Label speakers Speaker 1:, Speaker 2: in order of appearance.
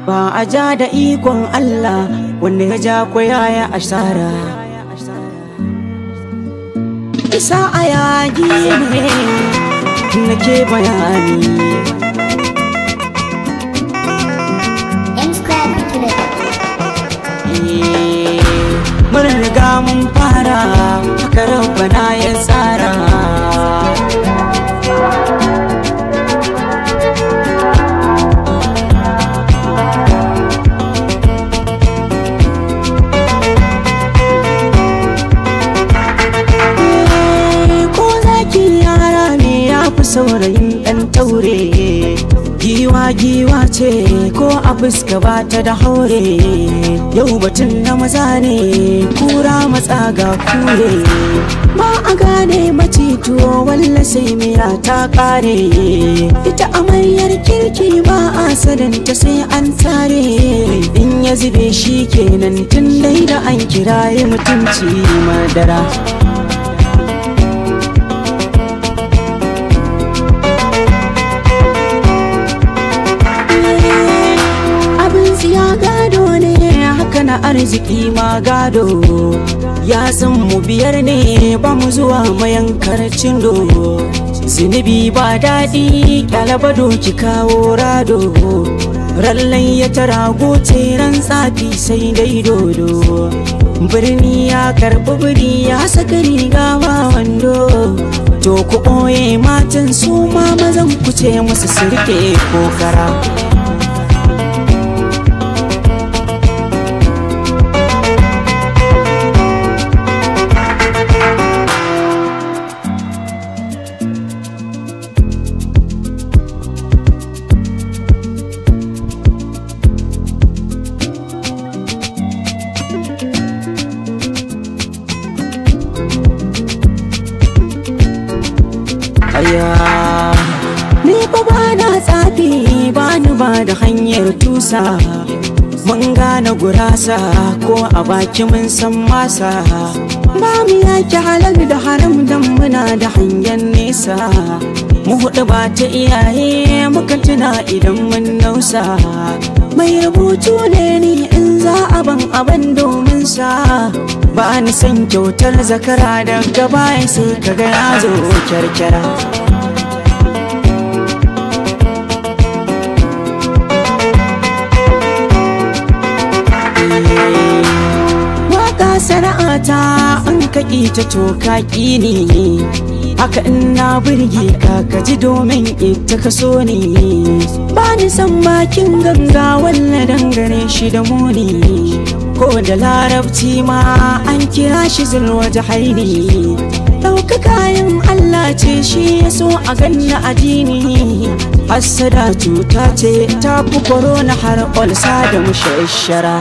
Speaker 1: ba a ja da ikon Allah wanda ya ja ko yaya asara. Isa a yagi ne nake bayani. Mun riga mun fara haka rabbana ya tsara. Ko zaki yara ne ya fi saurayin ɗan taure. Giwa ce ko a fuska ba ta da haure. Yau batun na maza ne kura matsa ga kure. Ba a gane macituwo walla sai miya ta kare. Ita amaryar kirki ba a sadanta sai an tare. In ya zube shi kenan tun dai da an kiraye mutunci madara. Ya gado ne haka na arziki ma gado. Ya san mu biyar ne ba mu zuwa mayankar cindo. Zunubi ba daɗi ƙyalaba doki kawo rado. Rallan ya tara goce ran tsafi sai dai dodo. Birni ya karɓi biri ya saka riga ba wando. To ku ɓoye matan su ma mazan ku ce musu sirke kokara. Ni fa ba na tsafi ba ni ba da hanyar tusa. Mun gane gurasa ko a baki mun san masa. Ba mu yaki halal da haram dan muna da hangen nesa. Mu huɗu ba ta iyaye muka tuna idan mun nausa. Mai rubutu ne ni in za a ban domin sa. Ba ni san kyautar zakara daga baya sai kaga ya zo kyarkyara. Waka sana'ata an kaƙi ta toka ne. Haka ina burge ka ji domin ita ka so ne. Ba ni san bakin ganga walla dangane shi da muni. Ko da larabci ma an kira shi zulwaje haini. Ɗauka kayan Allah ce shi ya so a ganna addini. Hassada cuta ce ta fi korona har olsa da mushashara.